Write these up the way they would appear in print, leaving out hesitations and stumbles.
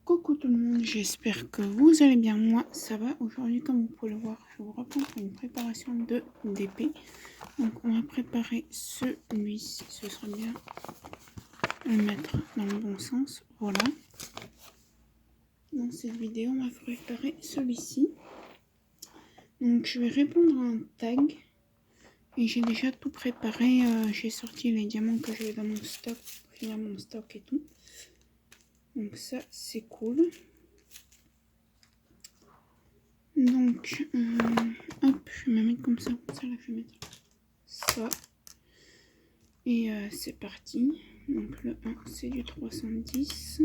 Coucou tout le monde, j'espère que vous allez bien. Moi ça va. Aujourd'hui, comme vous pouvez le voir, je vous reprends pour une préparation de DP. Donc on va préparer celui-ci, ce sera bien le mettre dans le bon sens. Voilà. Dans cette vidéo, on va préparer celui-ci. Donc je vais répondre à un tag. Et j'ai déjà tout préparé. J'ai sorti les diamants que j'avais dans mon stock, finir mon stock et tout. Donc ça c'est cool. Donc, hop, je vais me mettre comme ça là, je vais mettre ça. Et c'est parti. Donc le 1, c'est du 310.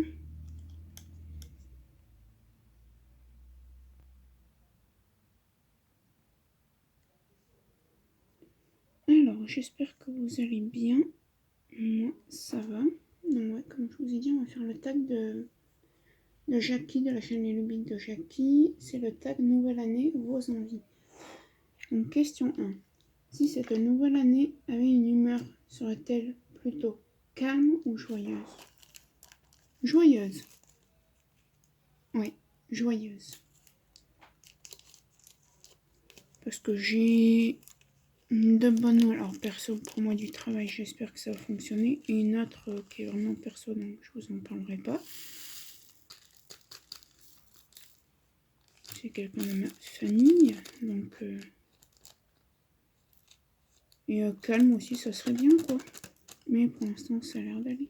Alors, j'espère que vous allez bien. Moi, ça va. Donc ouais, comme je vous ai dit, on va faire le tag de Jackie, de la chaîne Les Lubies de Jackie. C'est le tag Nouvelle Année, vos envies. Donc, question 1. Si cette nouvelle année avait une humeur, serait-elle plutôt calme ou joyeuse? Joyeuse. Oui, joyeuse. Parce que j'ai de bonnes nouvelles. Alors, perso, pour moi, du travail, j'espère que ça va fonctionner. Et une autre qui est vraiment perso, donc je vous en parlerai pas. C'est quelqu'un de ma famille. Donc, et calme aussi, ça serait bien, quoi. Mais pour l'instant, ça a l'air d'aller.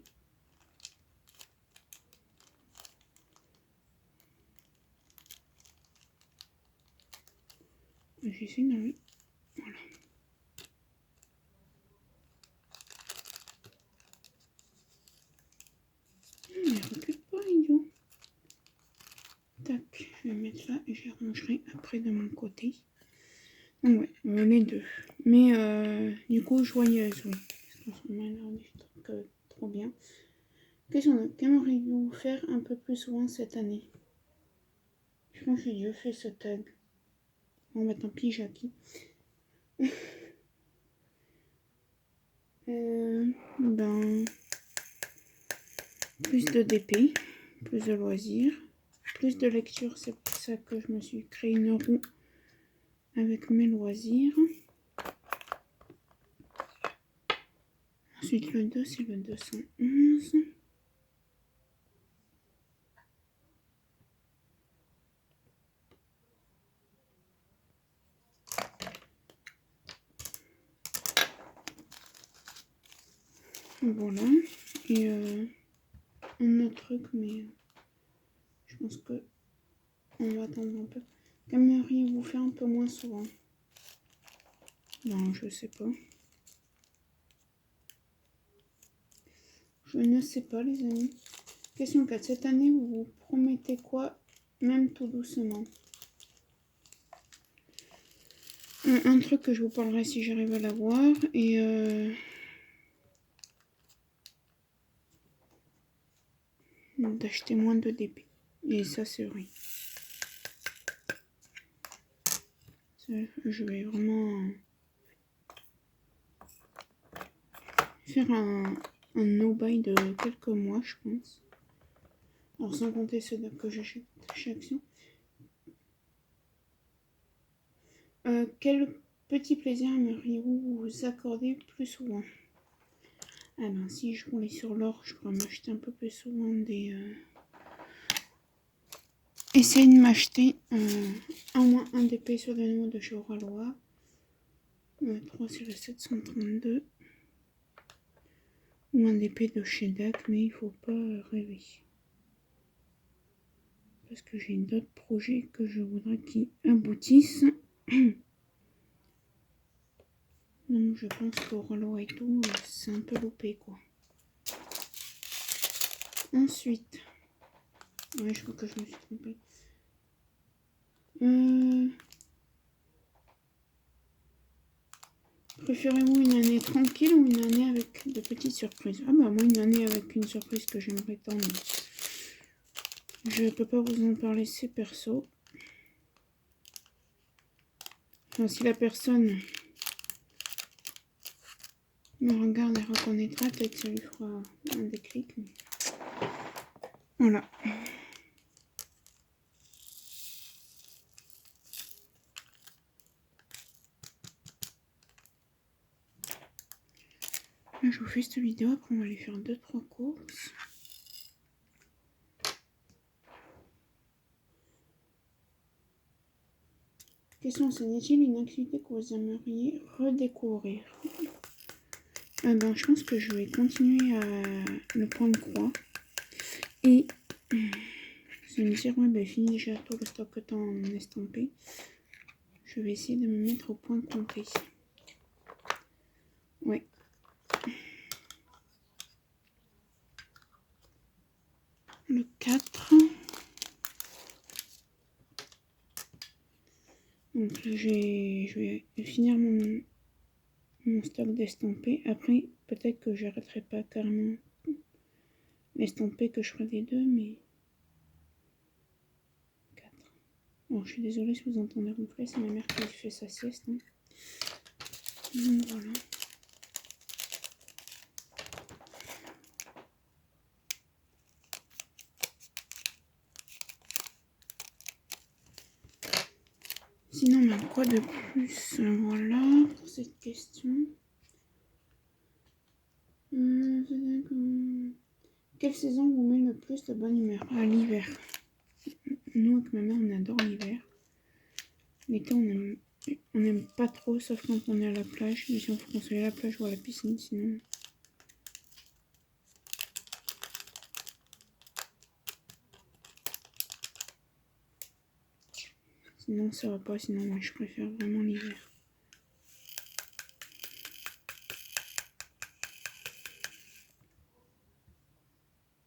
J'essaie d'aller. Voilà. Mais recule pas, idiot. Tac, je vais mettre là et je rangerai après de mon côté. Donc ouais, les deux. Mais du coup, joyeuse, oui. Parce qu'on m'a l'air des trucs trop bien. Question 2. Qu'aimeriez-vous faire un peu plus souvent cette année? Je pense que j'ai déjà fait ce tag. Bon bah tant pis, Jackie. Ben... Plus de DP, plus de loisirs, plus de lecture, c'est pour ça que je me suis créé une roue avec mes loisirs. Ensuite le 2, c'est le 211. Voilà. Et un autre truc, mais je pense que on va attendre un peu. Qu'aimeriez-vous faire un peu moins souvent? Non, je sais pas. Je ne sais pas, les amis. Question 4. Cette année, vous vous promettez quoi, même tout doucement? Un truc que je vous parlerai si j'arrive à l'avoir. Et d'acheter moins de DP. Et ça, c'est vrai. Je vais vraiment faire un no-buy de quelques mois, je pense. Alors, sans compter ceux que j'achète chez Action. Quel petit plaisir aimeriez-vous vous accorder plus souvent? Ah ben, si je roulais sur l'or, je pourrais m'acheter un peu plus souvent des... Essayer de m'acheter au moins un DP sur de nouveau de chez Oralois. 3 c'est le 732. Ou un DP de chez DAC, mais il faut pas rêver. Parce que j'ai d'autres projets que je voudrais qu'ils aboutissent. Donc je pense qu'au Oralois et tout, c'est un peu loupé quoi. Ensuite, ouais, je crois que je me suis trompée. Préférez-vous une année tranquille ou une année avec de petites surprises? Ah bah moi une année avec une surprise que j'aimerais tant. Je peux pas vous en parler, c'est perso. Enfin si la personne me regarde et reconnaîtra, peut-être ça lui fera un déclic. Mais... Voilà. Là, je vous fais cette vidéo, après on va aller faire 2-3 courses. Question, est-il une activité que vous aimeriez redécouvrir? Je pense que je vais continuer à le point de croix. Et je vais me dire, ouais, fini déjà tout le stock que t'as en estampé. Je vais essayer de me mettre au point complet. Ouais. Le 4. Donc là, je vais finir mon stock d'estampés. Après, peut-être que j'arrêterai pas carrément l'estampé, que je ferai des deux, mais 4. Bon, je suis désolée si vous entendez ronfler, c'est ma mère qui fait sa sieste. Hein. Donc voilà. Sinon, quoi de plus? Voilà, pour cette question. Quelle saison vous met le plus de bonne humeur? Ah, l'hiver. Nous, avec ma mère, on adore l'hiver. L'été, on aime pas trop, sauf quand on est à la plage. Mais si on faut qu'on soit à la plage ou à la piscine, sinon... Sinon, ça va pas. Sinon, moi, je préfère vraiment l'hiver.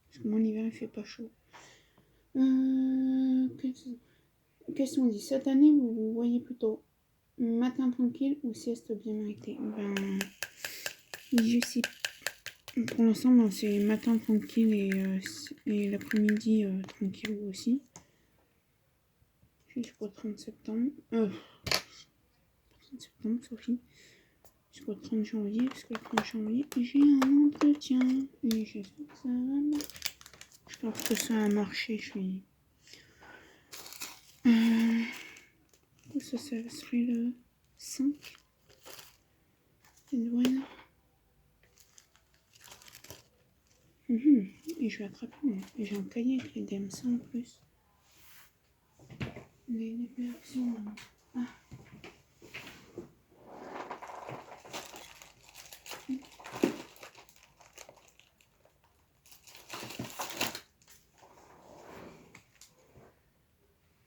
Parce que moi, l'hiver, il fait pas chaud. Question dit, cette année, vous vous voyez plutôt matin tranquille ou sieste bien méritée? Je sais. Pour l'instant, c'est matin tranquille et l'après-midi tranquille aussi. Jusqu'au 30 septembre. 30 septembre, Sophie. Jusqu'au 30 janvier. Parce que le 30 janvier, j'ai un entretien. Et j'espère que ça va. Je pense que ça a marché. Je suis. Ça serait le 5. C'est douane. Et je vais attraper. Et j'ai un cahier avec les DMC en plus. Les versions. Ah.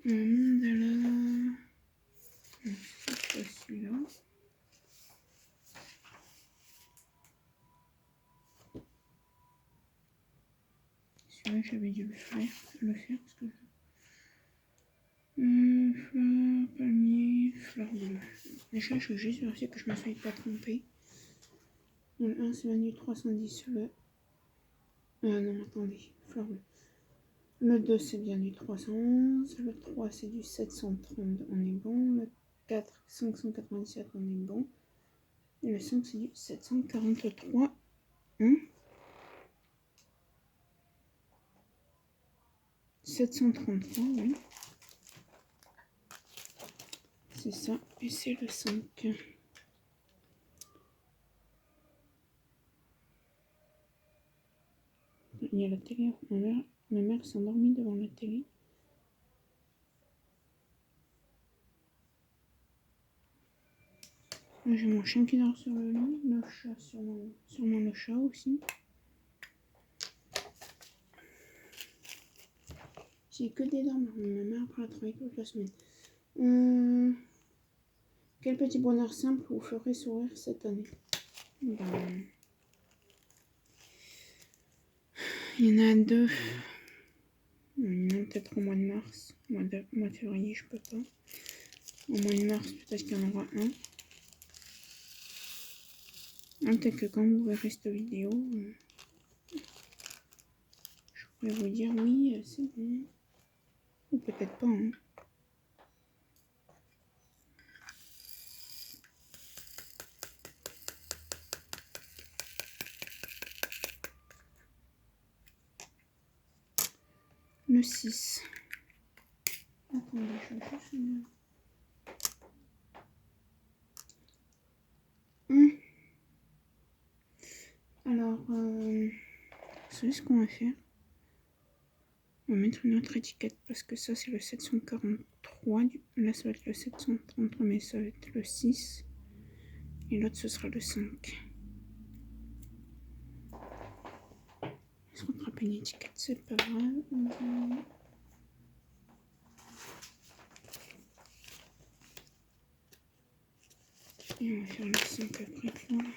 Mandala. C'est pas celui-là. Celui-là, j'avais dû le faire parce que. Fleur, palmier, fleur bleue. Déjà, je veux juste vérifier que je me suis pas trompée. Le 1, c'est venu 310. Non, attendez. Fleur bleue. Le 2, c'est bien du 311. Le 3, c'est du 730. On est bon. Le 4, 597. On est bon. Et le 5, c'est du 743. 733, oui. C'est ça. Et c'est le 5. Il y a la télé. Ma mère s'est endormie devant la télé. J'ai mon chien qui dort sur le lit, le chat sûrement le chat aussi. J'ai que des dormeurs, ma mère après travailler toute la semaine. Quel petit bonheur simple vous ferait sourire cette année? Il y en a deux. Non, peut-être au mois de mars. Mois de février, je peux pas. Au mois de mars, peut-être qu'il y en aura un. Peut-être que quand vous verrez cette vidéo, je pourrais vous dire oui, c'est bon. Ou peut-être pas. Hein. Le 6. Attendez, je vais juste une... Alors, vous savez ce qu'on va faire? On va mettre une autre étiquette parce que ça c'est le 743. Là ça va être le 733, mais ça va être le 6. Et l'autre ce sera le 5. Se rattraper une étiquette, c'est pas grave. Et on va faire le 5 après. Voilà.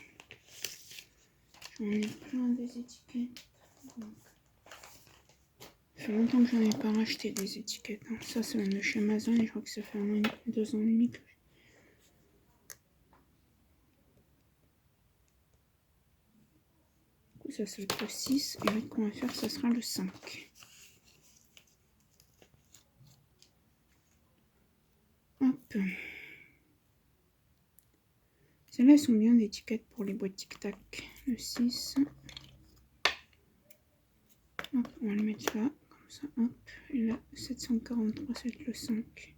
J'en ai plein des étiquettes. Donc, ça fait longtemps que j'en ai pas racheté des étiquettes. Hein. Ça vient de chez Amazon et je crois que ça fait 2 ans et demi que ça va être le 6 et l'autre qu'on va faire ça sera le 5. Hop. Celles-là elles sont bien d'étiquettes pour les boîtes Tic Tac. Le 6. Hop, on va le mettre là, comme ça, hop. Et là, 743, ça va être le 5.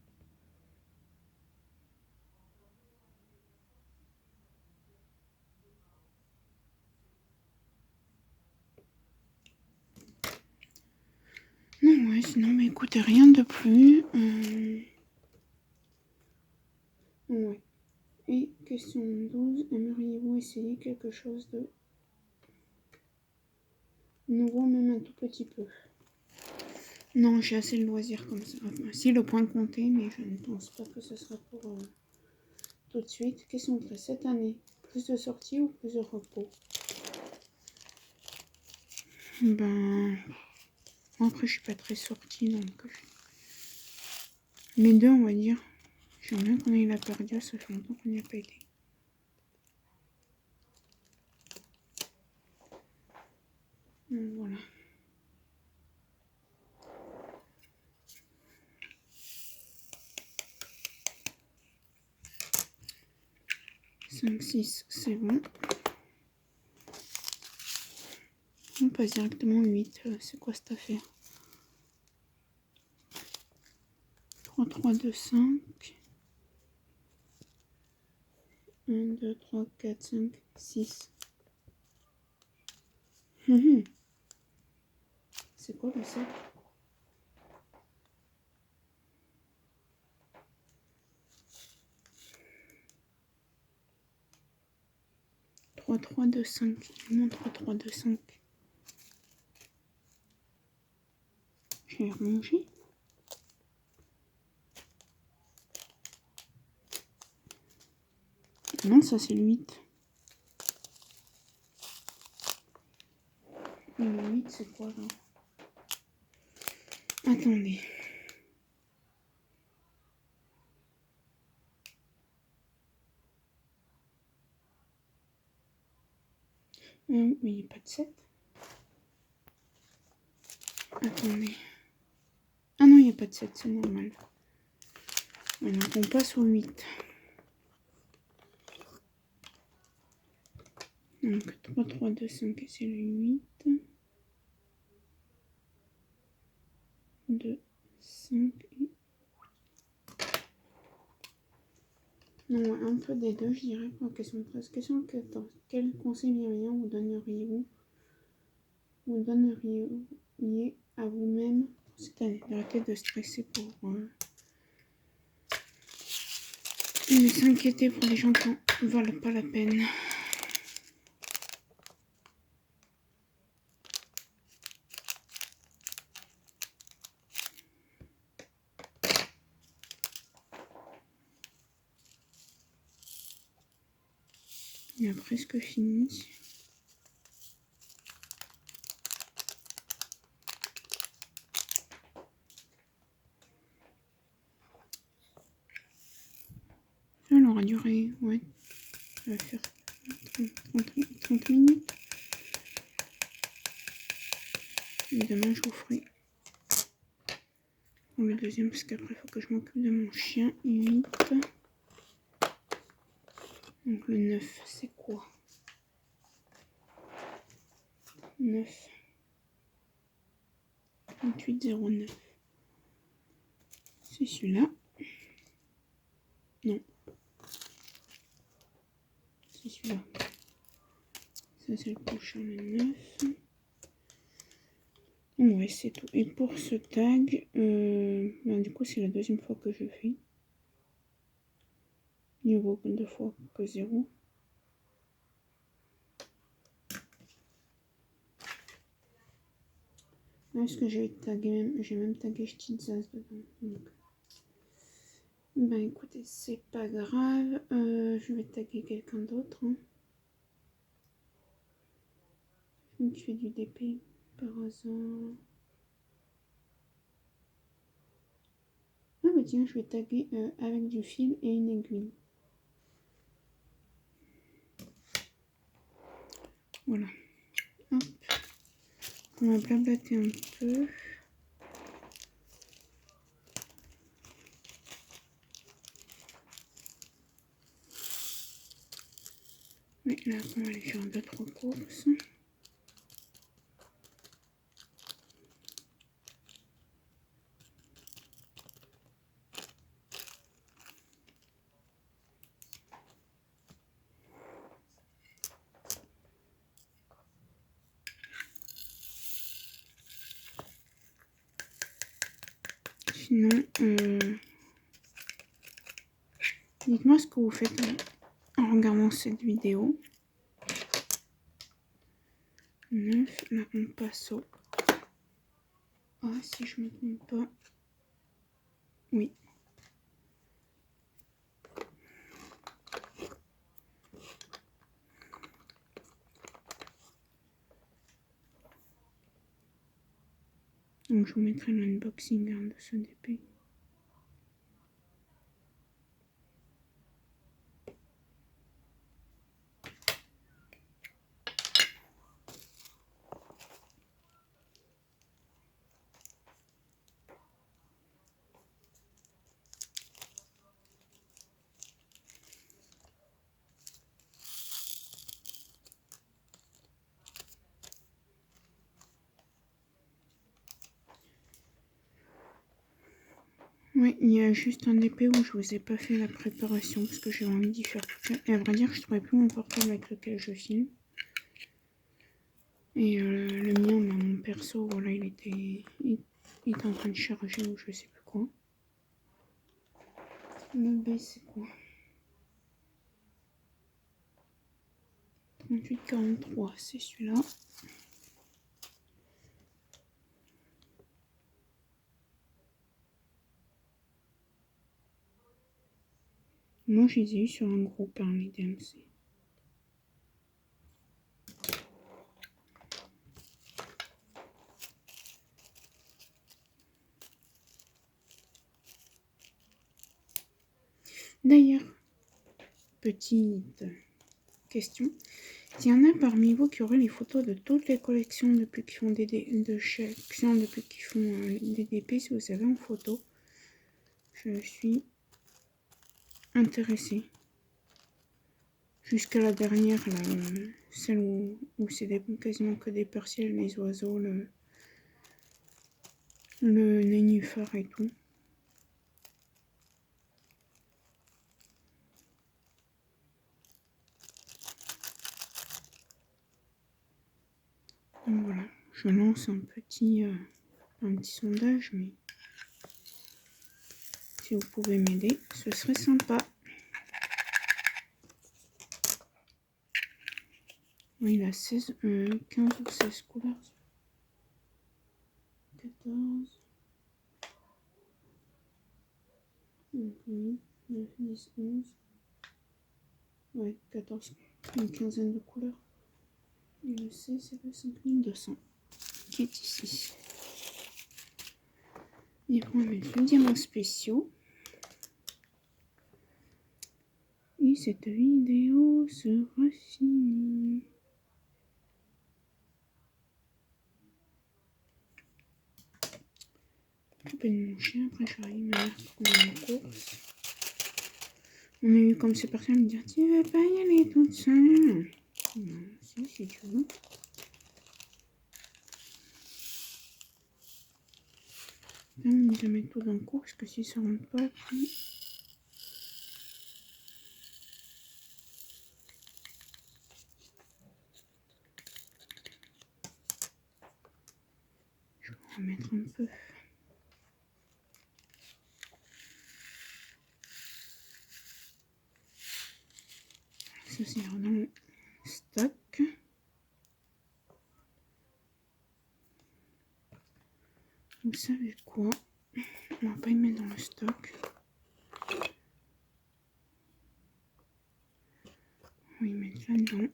Non, ouais, sinon, mais écoutez, rien de plus. Ouais. Et question 12, aimeriez-vous essayer quelque chose de nouveau, même un tout petit peu? Non, j'ai assez de loisirs comme ça. Enfin, si le point compté, mais je ne pense pas que ce sera pour tout de suite. Question 13, cette année, plus de sorties ou plus de repos? Ben, après, je suis pas très sortie, donc les deux, on va dire. J'aimerais bien qu'on ait la cardio, ça fait longtemps qu'on n'y a pas été. Donc, voilà. Cinq, 6, c'est bon. On passe directement au 8. C'est quoi cette affaire? 3, 3, 2, 5. 1, 2, 3, 4, 5, 6. C'est quoi le 7? 3, 3, 2, 5. Il montre 3, 3, 2, 5. Je vais ranger. Non, ça c'est le 8. Et le 8, c'est quoi là? Attendez. Mais il n'y a pas de 7. Attendez. Ah non, il n'y a pas de 7, c'est normal. Alors on passe au 8. Donc 3, 3, 2, 5, c'est le 8. 2, 5 et... Non, un peu des deux, je dirais. Pour question 13. Question 14. Quel conseilleriez vous donneriez-vous à vous-même cette année? D'arrêter de stresser pour... et de s'inquiéter pour les gens qui ne valent pas la peine. Il a presque fini. Elle aura duré, ouais, ça va faire 30 minutes. Et demain, je vous ferai pour le deuxième, parce qu'après, il faut que je m'occupe de mon chien. 8. Donc le 9, c'est quoi? 9. 2809. C'est celui-là. Non. C'est celui-là. Ça c'est le prochain, le 9. Ouais, c'est tout. Et pour ce tag, du coup c'est la deuxième fois que je fais. Il vaut 2 fois que 0. Est-ce que j'ai même tagué Ch'tizaz dedans. Donc. Ben écoutez, c'est pas grave. Je vais taguer quelqu'un d'autre. Hein. Qui fait du DP par hasard. Ah bah tiens, je vais taguer avec du fil et une aiguille. Voilà. Hop. On va blablater un peu. Mais là, on va aller faire 2-3 courses. Sinon, dites-moi ce que vous faites en regardant cette vidéo. 9, là on passe au... Ah, si je me trompe pas. Oui. Donc je vous mettrai l'unboxing de ce DP. Oui, il y a juste un DP où je vous ai pas fait la préparation parce que j'ai envie d'y faire tout ça. Et à vrai dire, je trouvais plus mon portable avec lequel je filme. Et le mien, mon perso, voilà, il était en train de charger ou je sais plus quoi. Le B, c'est quoi? 3843, c'est celui-là. Moi, je les ai eu sur un groupe, hein, les DMC. D'ailleurs, petite question. S'il y en a parmi vous qui auraient les photos de toutes les collections depuis qu'ils font de chaque client depuis qu'ils font des DP, si vous avez en photo, je suis intéressée. Jusqu'à la dernière, là, celle où c'est quasiment que des persiennes, les oiseaux, le nénuphar et tout. Donc voilà, je lance un petit sondage, mais si vous pouvez m'aider, ce serait sympa. Oui, il a 15 ou 16 couleurs. 14. 8, 9, 10, 11. Ouais, 14. Une quinzaine de couleurs. Et le C, c'est le 5200 qui est ici. Et on va mettre le diamant spéciaux. Et cette vidéo sera finie. J'appelle mon chien, après j'arrive ma mère pour qu'on aille en course. On a eu comme ces personnes me dire tu veux pas y aller toute seule? Non, si tu veux. Là, on les met tout d'un coup parce que si ça rentre pas après. Alors, dans le stock, vous savez quoi? On va pas y mettre dans le stock. On va y mettre là-dedans.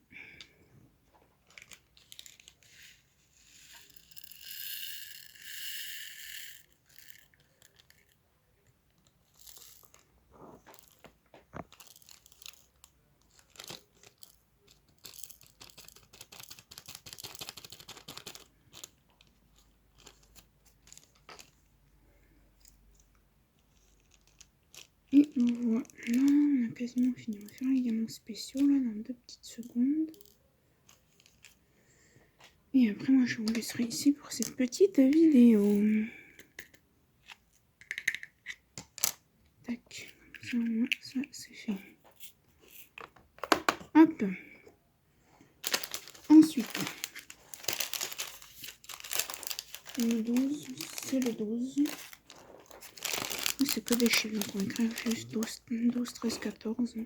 Et voilà, on a quasiment fini. On va faire les diamants spéciaux là dans 2 petites secondes. Et après, moi, je vous laisserai ici pour cette petite vidéo. Tac, ça, moi, ça c'est fait. Hop. Ensuite, le 12, c'est le 12. C'est que des chiffres, donc on écrit juste 12, 13, 14.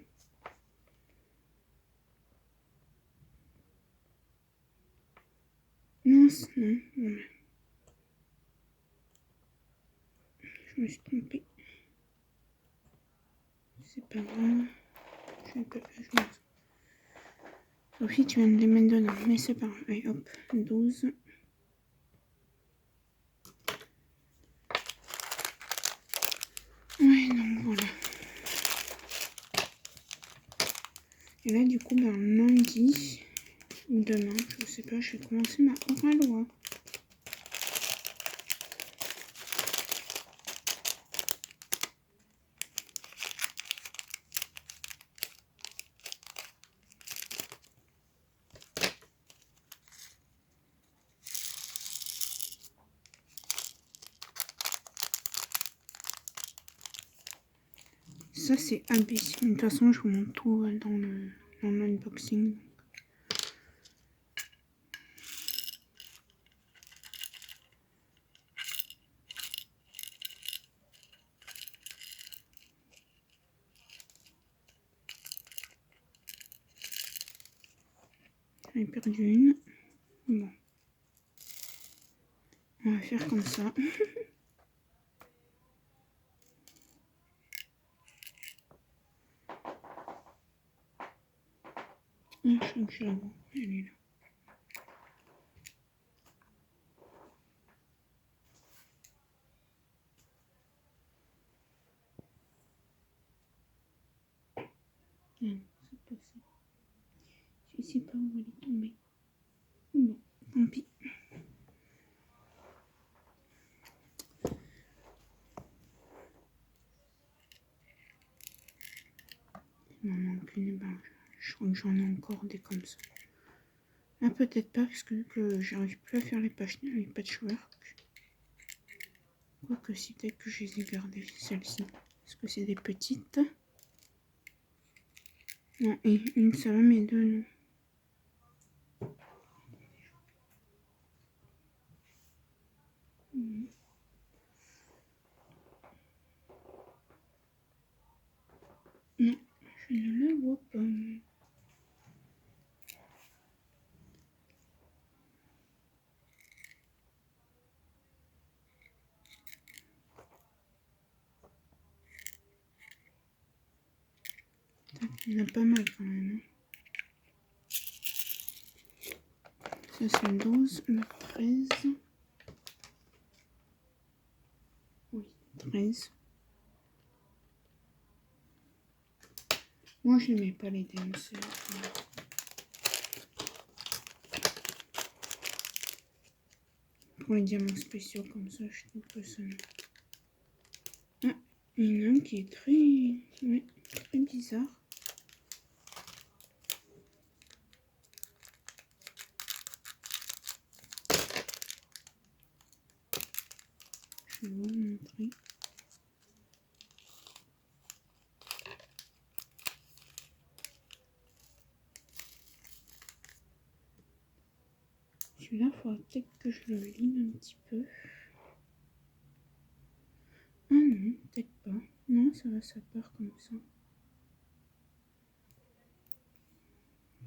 Non, non, non. Je me suis trompée. C'est pas grave. Sophie, tu viens de les mettre dedans, mais c'est pas grave. Allez, hop, 12. Ouais, donc voilà. Et là, du coup, ben, lundi, ou demain, je sais pas, je vais commencer ma orale. Ça, c'est imbécile. De toute façon, je vous montre tout dans l'unboxing. J'en ai perdu une. Bon. On va faire comme ça. Je crois que je la vois. Elle est là. Non, c'est pas ça. Je sais pas où elle est tombée. Bon, tant pis. Il m'en manque une. Ben, je crois que j'en ai encore des comme ça. Ah, peut-être pas, parce que j'arrive plus à faire les patchwork. Quoique si, peut-être que je les ai gardées, celles-ci. Parce que c'est des petites. Non, et une ça va, mais deux non. Non, je ne la vois pas. Il y en a pas mal quand même. Ça c'est le 12, le 13. Oui, 13. Moi je ne mets pas les DMC. Pour les diamants spéciaux comme ça, je trouve que ça... Ah, il y en a un qui est très... Ouais, très bizarre. Je vais vous montrer. Celui-là, il faudra peut-être que je le lime un petit peu. Ah non, peut-être pas. Non, ça va, ça part comme ça.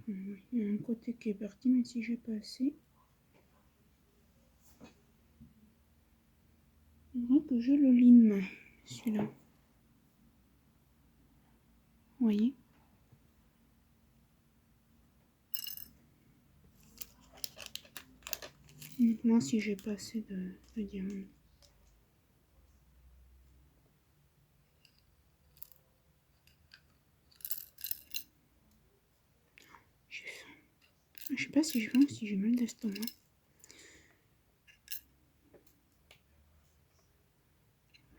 Il y a un côté qui est parti, mais si j'ai pas assez, il faudra que je le lime, celui-là. Vous voyez? Uniquement si j'ai pas assez de diamants. J'ai faim. Je sais pas si j'ai faim ou si j'ai mal d'estomac.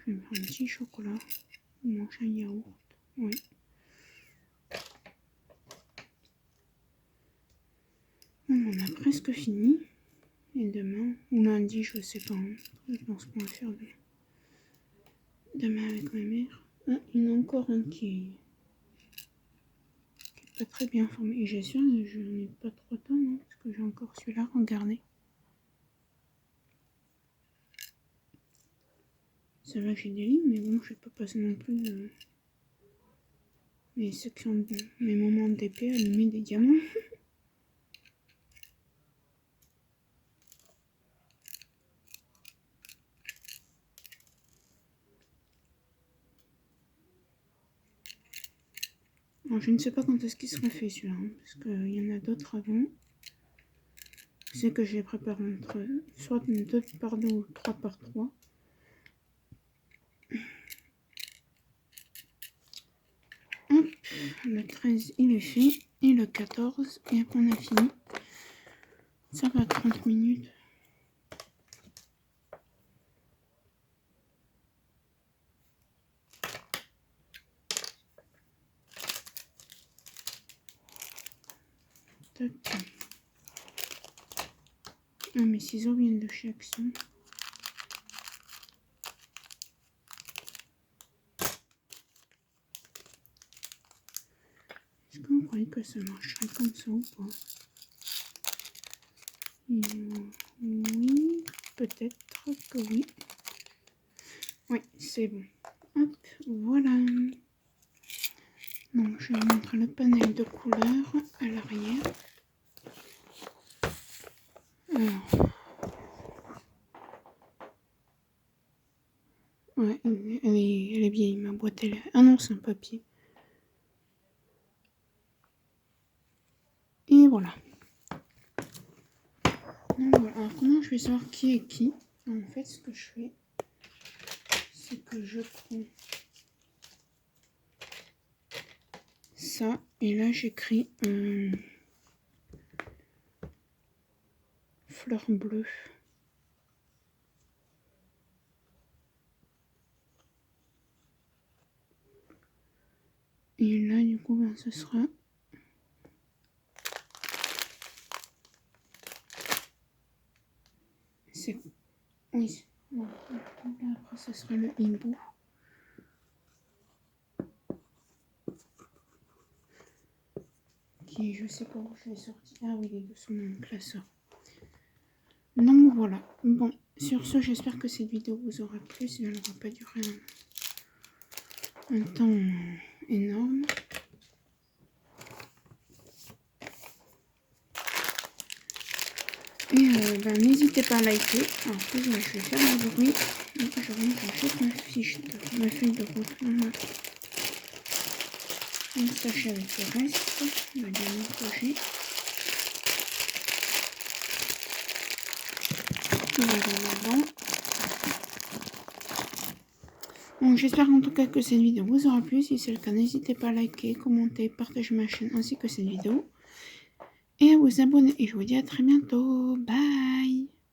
Je vais me faire un petit chocolat. Ou manger un yaourt. Oui. On a presque fini. Et demain, ou lundi, je sais pas. Je pense qu'on va faire demain avec ma mère. Ah, il y en a encore un qui est pas très bien formé. Et j'ai sûr que je n'ai pas trop de temps, hein, parce que j'ai encore celui-là, regardez. Ça va que j'ai des lignes, mais bon, je vais pas passer non plus mes sections, mes moments d'épée à allumer des diamants. Alors, je ne sais pas quand est-ce qu'il sera fait celui-là, hein, parce qu'il y en a d'autres avant. Je sais que je les prépare entre soit 2 par 2 ou 3 par 3. Hop, le 13 il est fait, et le 14, et après on a fini. Ça va 30 minutes. Tac. Ah, mes ciseaux viennent de chez Action. Est-ce que vous croyez que ça marcherait comme ça ou pas? Oui, peut-être que oui. Oui, c'est bon. Hop, voilà. Donc, je vais vous montrer le panel de couleurs à l'arrière. Alors, ouais, elle est vieille, ma boîte. Elle est... Ah non, c'est un papier. Et voilà. Donc, voilà. Alors, comment je vais savoir qui est qui? En fait, ce que je fais, c'est que je prends ça, et là, j'écris fleur bleue. Et là, du coup, ben, ce sera... C'est... Oui. Bon, là, après, ce sera le hibou. Qui, je sais pas où je l'ai sorti. Ah oui, il est de son classeur. Donc voilà. Bon, sur ce, j'espère que cette vidéo vous aura plu. Si elle n'aura pas duré un temps énorme. Et ben, n'hésitez pas à liker. Alors, je vais faire le bruit. Je rentre juste ma feuille de route dans un sachet avec le reste de diamants que j'ai. Bon, j'espère en tout cas que cette vidéo vous aura plu. Si c'est le cas, n'hésitez pas à liker, commenter, partager ma chaîne ainsi que cette vidéo. Et à vous abonner. Et je vous dis à très bientôt. Bye!